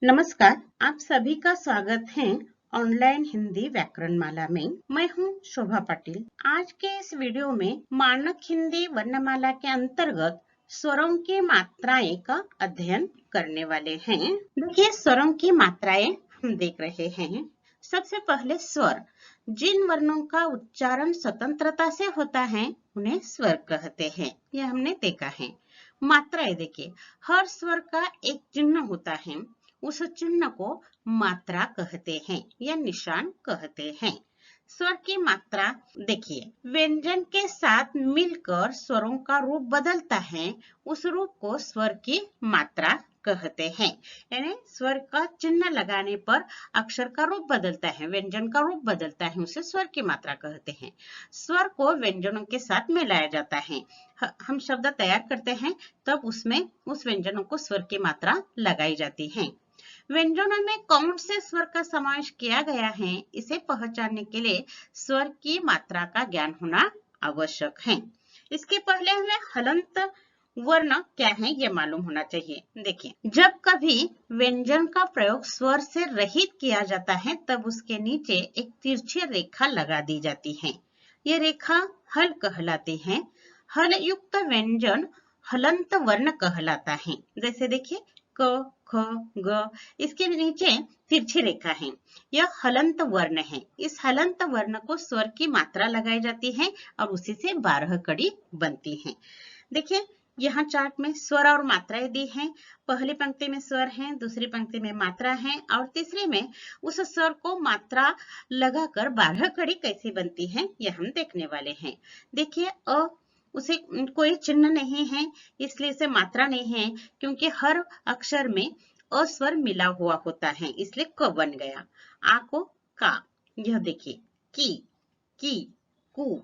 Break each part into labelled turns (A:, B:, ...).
A: नमस्कार, आप सभी का स्वागत है ऑनलाइन हिंदी व्याकरण माला में। मैं हूं शोभा पाटिल। आज के इस वीडियो में मानक हिंदी वर्णमाला के अंतर्गत स्वरों की मात्राएं का अध्ययन करने वाले हैं। देखिए, स्वरों की मात्राएं हम देख रहे हैं। सबसे पहले स्वर। जिन वर्णों का उच्चारण स्वतंत्रता से होता है उन्हें स्वर कहते हैं, यह हमने देखा है। मात्राएं देखिए, हर स्वर का एक चिन्ह होता है, उस चिन्ह को मात्रा कहते हैं या निशान कहते हैं। स्वर की मात्रा देखिए, व्यंजन के साथ मिलकर स्वरों का रूप बदलता है, उस रूप को स्वर की मात्रा कहते हैं। यानी स्वर का चिन्ह लगाने पर अक्षर का रूप बदलता है, व्यंजन का रूप बदलता है, उसे स्वर की मात्रा कहते हैं। स्वर को व्यंजनों के साथ मिलाया जाता है। हम शब्द तैयार करते हैं तब उसमें उस व्यंजनों को स्वर की मात्रा लगाई जाती है। व्यंजनों में कौन से स्वर का समावेश किया गया है, इसे पहचानने के लिए स्वर की मात्रा का ज्ञान होना आवश्यक है। इसके पहले हमें हलंत वर्ण क्या है यह मालूम होना चाहिए। देखिए, जब कभी व्यंजन का प्रयोग स्वर से रहित किया जाता है तब उसके नीचे एक तिरछी रेखा लगा दी जाती है। ये रेखा हल कहलाती है। हल युक्त व्यंजन हलंत वर्ण कहलाता है। जैसे देखिए, क, ख, ग, इसके नीचे तिरछी रेखा है, यह हलंत वर्ण है। इस हलंत वर्ण को स्वर की मात्रा लगाई जाती है और उसी से 12 कड़ी बनती है। देखिए, यहाँ चार्ट में स्वर और मात्राएं दी हैं। पहली पंक्ति में स्वर है, दूसरी पंक्ति में मात्रा है और तीसरी में उस स्वर को मात्रा लगाकर 12 कड़ी कैसे बनती है यह हम देखने वाले हैं। देखिए, उसे कोई चिन्ह नहीं है, इसलिए इसे मात्रा नहीं है, क्योंकि हर अक्षर में अस्वर मिला हुआ होता है, इसलिए क बन गया। आ को का, यह देखिए, की, कु,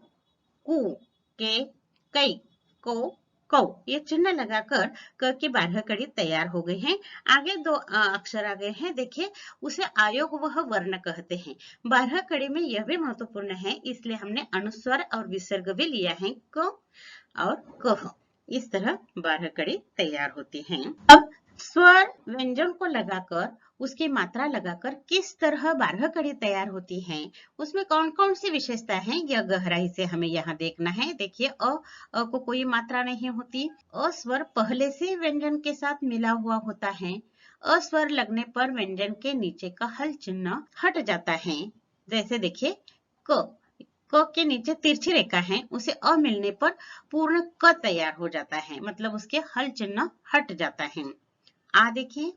A: के, कई, को, कौ, ये चिन्ह लगाकर क की 12 कड़ी तैयार हो गई हैं। आगे दो अक्षर आ गए हैं, देखिए, उसे आयोग वह वर्ण कहते हैं। 12 कड़ी में यह भी महत्वपूर्ण है, इसलिए हमने अनुस्वर और विसर्ग भी लिया है, क और कह। इस तरह 12 कड़ी तैयार होती हैं। अब स्वर व्यंजन को लगाकर उसकी मात्रा लगाकर किस तरह 12 कड़ी तैयार होती हैं, उसमें कौन कौन सी विशेषता है यह गहराई से हमें यहाँ देखना है। देखिए, अ को कोई मात्रा नहीं होती, अस्वर पहले से व्यंजन के साथ मिला हुआ होता है, अस्वर लगने पर व्यंजन के नीचे का हल चिन्ह हट जाता है। जैसे देखिए, क के नीचे तिरछी रेखा है, उसे अ मिलने पर पूर्ण क तैयार हो जाता है, मतलब उसके हल चिन्ह हट जाता है। आ देखिए,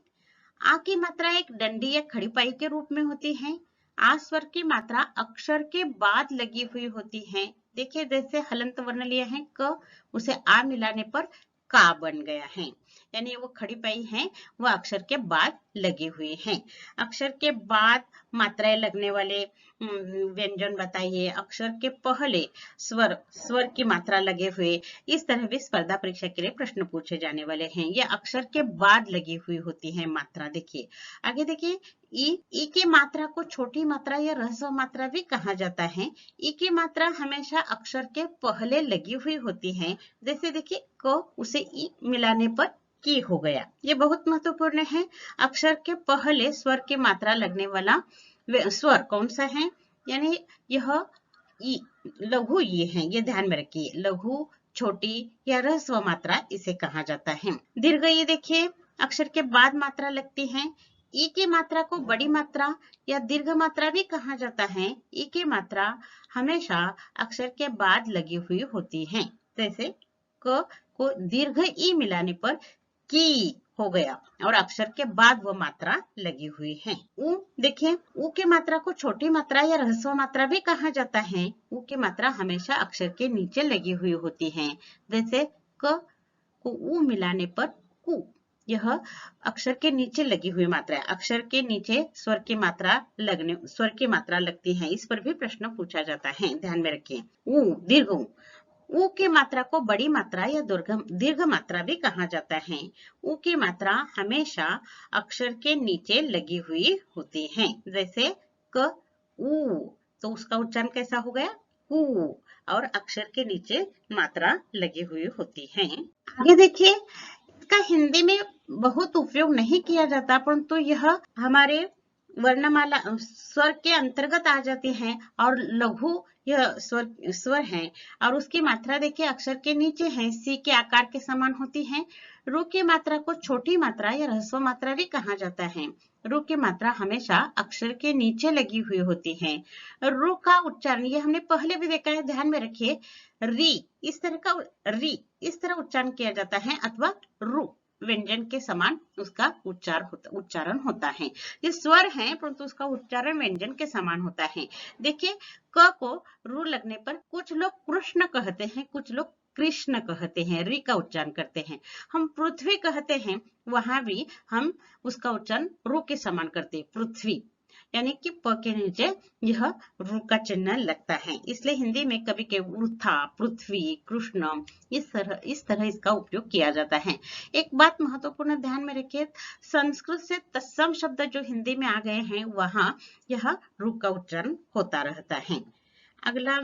A: आ की मात्रा एक डंडी या खड़ी पाई के रूप में होती है। आ स्वर की मात्रा अक्षर के बाद लगी हुई होती है। देखिए, जैसे हलंत वर्ण लिया है क, उसे आ मिलाने पर का बन गया है, यानी वो खड़ी पाई है, वह अक्षर के बाद लगी हुई है। अक्षर के बाद मात्राएं लगने वाले व्यंजन बताइए। अक्षर के पहले स्वर की मात्रा लगे हुए, इस तरह भी स्पर्धा परीक्षा के लिए प्रश्न पूछे जाने वाले हैं। ये अक्षर के बाद लगी हुई होती है मात्रा। देखिए, आगे देखिए, ई की मात्रा को छोटी मात्रा या ह्रस्व मात्रा भी कहा जाता है। ई की मात्रा हमेशा अक्षर के पहले लगी हुई होती है। जैसे देखिए, क, उसे ई मिलाने पर की हो गया। ये बहुत महत्वपूर्ण है। अक्षर के पहले स्वर की मात्रा लगने वाला स्वर कौन सा है, यानी यह ई, लघु ये है, ये ध्यान में रखिए। लघु, छोटी या ह्रस्व मात्रा इसे कहा जाता है। दीर्घ, ये देखिए, अक्षर के बाद मात्रा लगती है। ई की मात्रा को बड़ी मात्रा या दीर्घ मात्रा भी कहा जाता है। ई की मात्रा हमेशा अक्षर के बाद लगी हुई होती है। जैसे क को दीर्घ ई मिलाने पर की हो गया और अक्षर के बाद वो मात्रा लगी हुई है। उ देखिए, उ की मात्रा को छोटी मात्रा या ह्रस्व मात्रा भी कहा जाता है। उ की मात्रा हमेशा अक्षर के नीचे लगी हुई होती है। जैसे क को उ मिलाने पर कु, यह अक्षर के नीचे लगी हुई मात्रा है। अक्षर के नीचे स्वर की मात्रा लगती है, इस पर भी प्रश्न पूछा जाता है, ध्यान में रखिए। उ दीर्घ ऊ की मात्रा को बड़ी मात्रा या दीर्घ मात्रा भी कहा जाता है। ऊ की मात्रा हमेशा अक्षर के नीचे लगी हुई होती है। जैसे क ऊ, तो उसका उच्चारण कैसा हो गया, कू, और अक्षर के नीचे मात्रा लगी हुई होती है। आगे देखिए, इसका हिंदी में बहुत उपयोग नहीं किया जाता, परंतु यह हमारे वर्णमाला स्वर के अंतर्गत आ जाती हैं और लघु यह स्वर है और उसकी मात्रा देखिए अक्षर के नीचे है, सी के आकार के समान होती है। रू की मात्रा को छोटी मात्रा या ह्रस्व मात्रा भी कहा जाता है। रू की मात्रा हमेशा अक्षर के नीचे लगी हुई होती है। रू का उच्चारण ये हमने पहले भी देखा है, ध्यान में रखिए, री इस तरह उच्चारण किया जाता है अथवा रू व्यंजन के समान उसका उच्चारण होता है। ये स्वर है परंतु उसका उच्चारण व्यंजन के समान होता है। देखिए क को रू लगने पर कुछ लोग कृष्ण कहते हैं, कुछ लोग कृष्ण कहते हैं, री का उच्चारण करते हैं। हम पृथ्वी कहते हैं, वहां भी हम उसका उच्चारण रू के समान करते हैं, पृथ्वी, यानी कि प के नीचे यह रू का चिन्ह लगता है। इसलिए हिंदी में कभी कभी वृथा, पृथ्वी, कृष्ण इस तरह इसका उपयोग किया जाता है। एक बात महत्वपूर्ण ध्यान में रखिए, संस्कृत से तत्सम शब्द जो हिंदी में आ गए हैं वहां यह रू का उच्चारण होता रहता है। अगला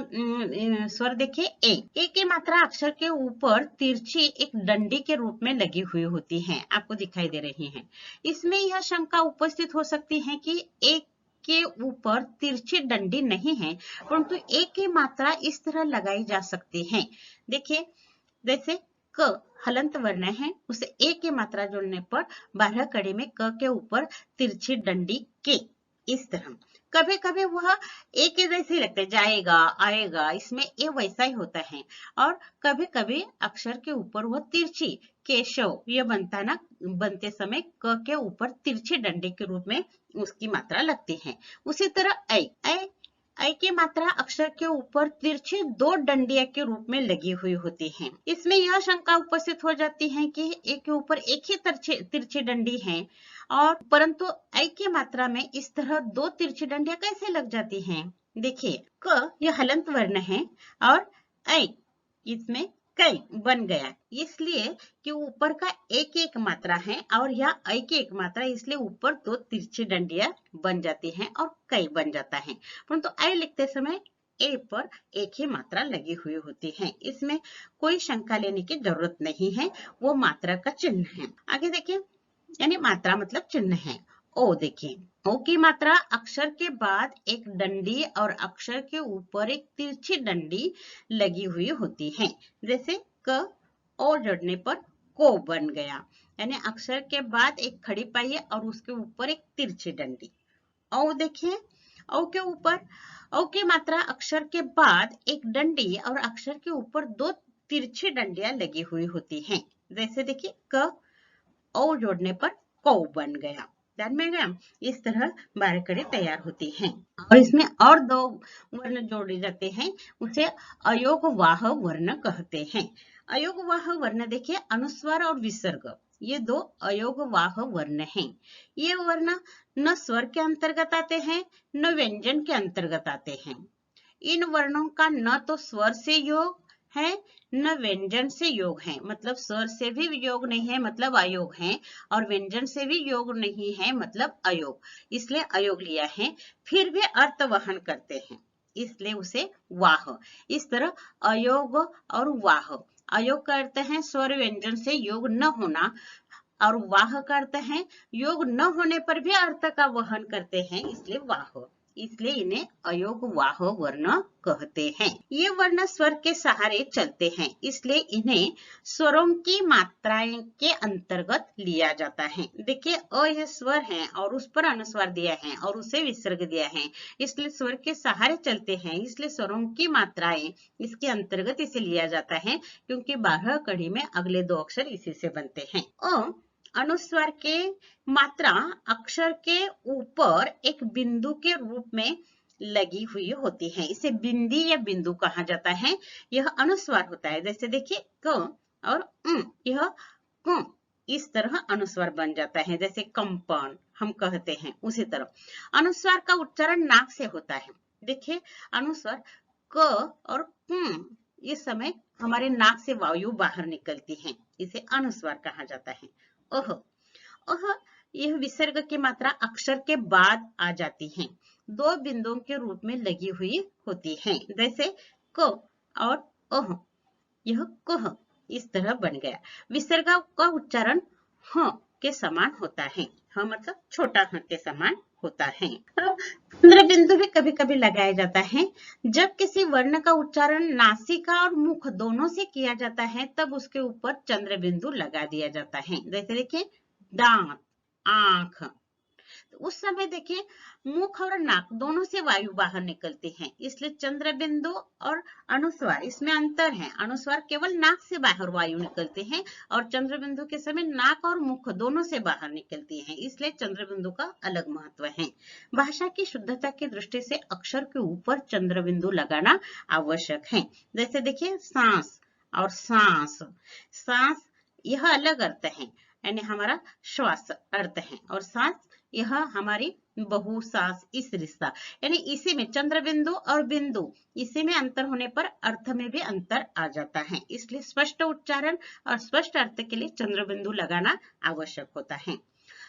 A: स्वर देखिए ए की मात्रा अक्षर के ऊपर तिरछी एक डंडी के रूप में लगी हुई होती है, आपको दिखाई दे रही है। इसमें यह शंका उपस्थित हो सकती है कि एक के ऊपर तिरछी डंडी नहीं है, परंतु ए की मात्रा इस तरह लगाई जा सकती है। देखिए जैसे क हलंत वर्ण है, उसे ए की मात्रा जोड़ने पर 12 कड़ी में क के ऊपर तिरछी डंडी के, इस तरह। कभी कभी वह ए के जैसे लगता है, जाएगा, आएगा, इसमें ए वैसा ही होता है। और कभी कभी अक्षर के ऊपर वह तिरछी केशव यह बनते समय क के ऊपर तिरछी डंडी के रूप में उसकी मात्रा लगती है। उसी तरह ऐ की मात्रा अक्षर के ऊपर तिरछी 2 डंडिया के रूप में लगी हुई होती है। इसमें यह शंका उपस्थित हो जाती है कि ए के ऊपर एक ही तिरछी डंडी है, और परंतु ऐ की मात्रा में इस तरह 2 तिरछी डंडियां कैसे लग जाती हैं। देखिए क यह हलंत वर्ण है और ऐ इसमें कई बन गया, इसलिए कि ऊपर का एक मात्रा है और यह ऐ की एक मात्रा, इसलिए ऊपर 2 तिरछी डंडियां बन जाती हैं और कई बन जाता है। परंतु ऐ लिखते समय ए पर एक ही मात्रा लगी हुई होती है, इसमें कोई शंका लेने की जरूरत नहीं है, वो मात्रा का चिन्ह है। आगे देखिए, यानी मात्रा मतलब चिन्ह है। ओ देखिए, ओ की मात्रा अक्षर के बाद एक डंडी और अक्षर के ऊपर एक तिरछी डंडी लगी हुई होती है। जैसे क ओ जोड़ने पर को बन गया, यानी अक्षर के बाद एक खड़ी पाई है और उसके ऊपर एक तिरछी डंडी। ओ देखिए, ओ के ऊपर ओ की मात्रा अक्षर के बाद एक डंडी और अक्षर के ऊपर 2 तिरछी डंडियां लगी हुई होती हैं। जैसे देखिए क ओ जोड़ने पर कौ बन गया, ध्यान में गया। इस तरह 12 कड़ी तैयार होती हैं। और इसमें और 2 वर्ण जोड़े जाते हैं, उसे अयोगवाह वर्ण कहते हैं। अयोगवाह वर्ण देखिए, अनुस्वार और विसर्ग ये 2 अयोगवाह वर्ण हैं। ये वर्ण न स्वर के अंतर्गत आते हैं न व्यंजन के अंतर्गत आते हैं। इन वर्णों का न तो स्वर से योग है न व्यंजन से योग है, मतलब स्वर से भी योग नहीं है मतलब अयोग है, और व्यंजन से भी योग नहीं है मतलब अयोग, इसलिए अयोग लिया है। फिर भी अर्थ वहन करते हैं, इसलिए उसे वाह। इस तरह अयोग और वाह, अयोग का अर्थ है स्वर व्यंजन से योग न होना, और वाह का अर्थ है योग न होने पर भी अर्थ का वहन करते हैं, इसलिए वाह, इसलिए इन्हें अयोगवाह वर्ण कहते हैं। ये वर्ण स्वर के सहारे चलते हैं, इसलिए इन्हें स्वरों की मात्राएं के अंतर्गत लिया जाता है। देखिए अ यह स्वर है और उस पर अनुस्वार दिया है और उसे विसर्ग दिया है, इसलिए स्वर के सहारे चलते हैं, इसलिए स्वरों की मात्राएं इसके अंतर्गत इसे लिया जाता है, क्योंकि 12 कड़ी में अगले 2 अक्षर इसी से बनते हैं। अनुस्वार के मात्रा अक्षर के ऊपर एक बिंदु के रूप में लगी हुई होती है, इसे बिंदी या बिंदु कहा जाता है। यह अनुस्वार होता है। जैसे देखिए क और यह क, इस तरह अनुस्वार बन जाता है, जैसे कंपन हम कहते हैं, उसी तरह अनुस्वार का उच्चारण नाक से होता है। देखिए अनुस्वार क और इस समय हमारे नाक से वायु बाहर निकलती है, इसे अनुस्वार कहा जाता है। यह विसर्ग की मात्रा अक्षर के बाद आ जाती है, 2 बिंदुओं के रूप में लगी हुई होती है, जैसे क और अह, यह कह, इस तरह बन गया। विसर्ग का उच्चारण ह के समान होता है। ह मतलब छोटा ह के समान होता है। चंद्र बिंदु भी कभी कभी लगाया जाता है। जब किसी वर्ण का उच्चारण नासिका और मुख दोनों से किया जाता है तब उसके ऊपर चंद्र बिंदु लगा दिया जाता है। जैसे देखिए दांत, आंख। उस समय देखिए मुख और नाक दोनों से वायु बाहर निकलती है, इसलिए चंद्र बिंदु और अनुस्वार इसमें अंतर है। अनुस्वार केवल नाक से बाहर वायु निकलते हैं और चंद्र बिंदु के समय नाक और मुख दोनों से बाहर निकलती है, इसलिए चंद्र बिंदु का अलग महत्व है। भाषा की शुद्धता की दृष्टि से अक्षर के ऊपर चंद्र बिंदु लगाना आवश्यक है। जैसे देखिए सांस और सांस। सांस यह अलग अर्थ है, यानी हमारा श्वास अर्थ है, और सांस यह हमारी बहु सांस इस रिश्ता, यानी इसी में चंद्र बिंदु और बिंदु इसी में अंतर होने पर अर्थ में भी अंतर आ जाता है, इसलिए स्पष्ट उच्चारण और स्पष्ट अर्थ के लिए चंद्र बिंदु लगाना आवश्यक होता है।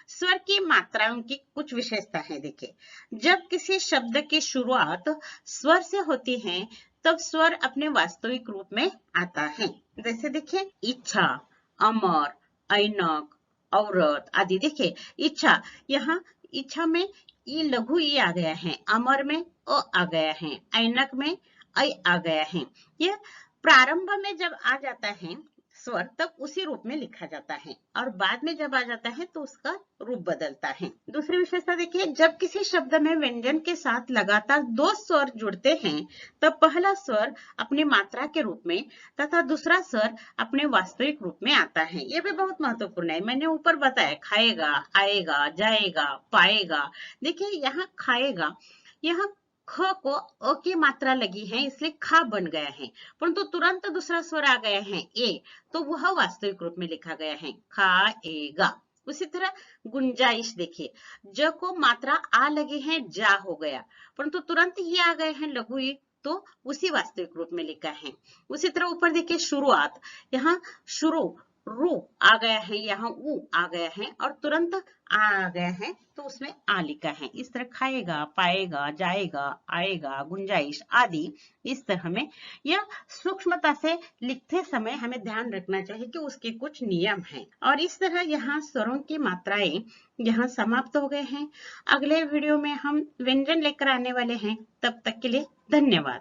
A: स्वर की मात्राओं की कुछ विशेषता है। देखिए जब किसी शब्द की शुरुआत स्वर से होती है तब स्वर अपने वास्तविक रूप में आता है। जैसे देखिए इच्छा, अमर, ऐनक, औरत आदि। देखिए इच्छा, यहाँ इच्छा में ई लघु ई आ गया है, अमर में अ आ गया है, ऐनक में ऐ आ गया है। यह प्रारंभ में जब आ जाता है स्वर तब उसी रूप में लिखा जाता है और बाद में जब आ जाता है तो उसका रूप बदलता है। दूसरी विशेषता देखिए जब किसी शब्द में व्यंजन के साथ लगातार दो स्वर जुड़ते हैं तब पहला स्वर अपनी मात्रा के रूप में तथा दूसरा स्वर अपने वास्तविक रूप में आता है। यह भी बहुत महत्वपूर्ण है। मैंने ऊपर बताया खाएगा, आएगा, जाएगा, पाएगा। देखिए यहाँ खाएगा, यहाँ ख को अ की मात्रा लगी है इसलिए खा बन गया है, परंतु तुरंत दूसरा स्वर आ गया है ए, तो वह वास्तविक रूप में लिखा गया है खाएगा। उसी तरह गुंजाइश देखिए ज को मात्रा आ लगी है जा हो गया, परंतु तुरंत ही आ गए हैं लघु ई, तो उसी वास्तविक रूप में लिखा है। उसी तरह ऊपर देखिए शुरुआत, यहाँ शुरू रू आ गया है, यहाँ ऊ आ गया है और तुरंत आ गया है तो उसमें आ लिखा है। इस तरह खाएगा, पाएगा, जाएगा, आएगा, गुंजाइश आदि इस तरह में यह सूक्ष्मता से लिखते समय हमें ध्यान रखना चाहिए कि उसके कुछ नियम हैं। और इस तरह यहाँ स्वरों की मात्राएं यहाँ समाप्त हो गए हैं। अगले वीडियो में हम व्यंजन लेकर आने वाले हैं। तब तक के लिए धन्यवाद।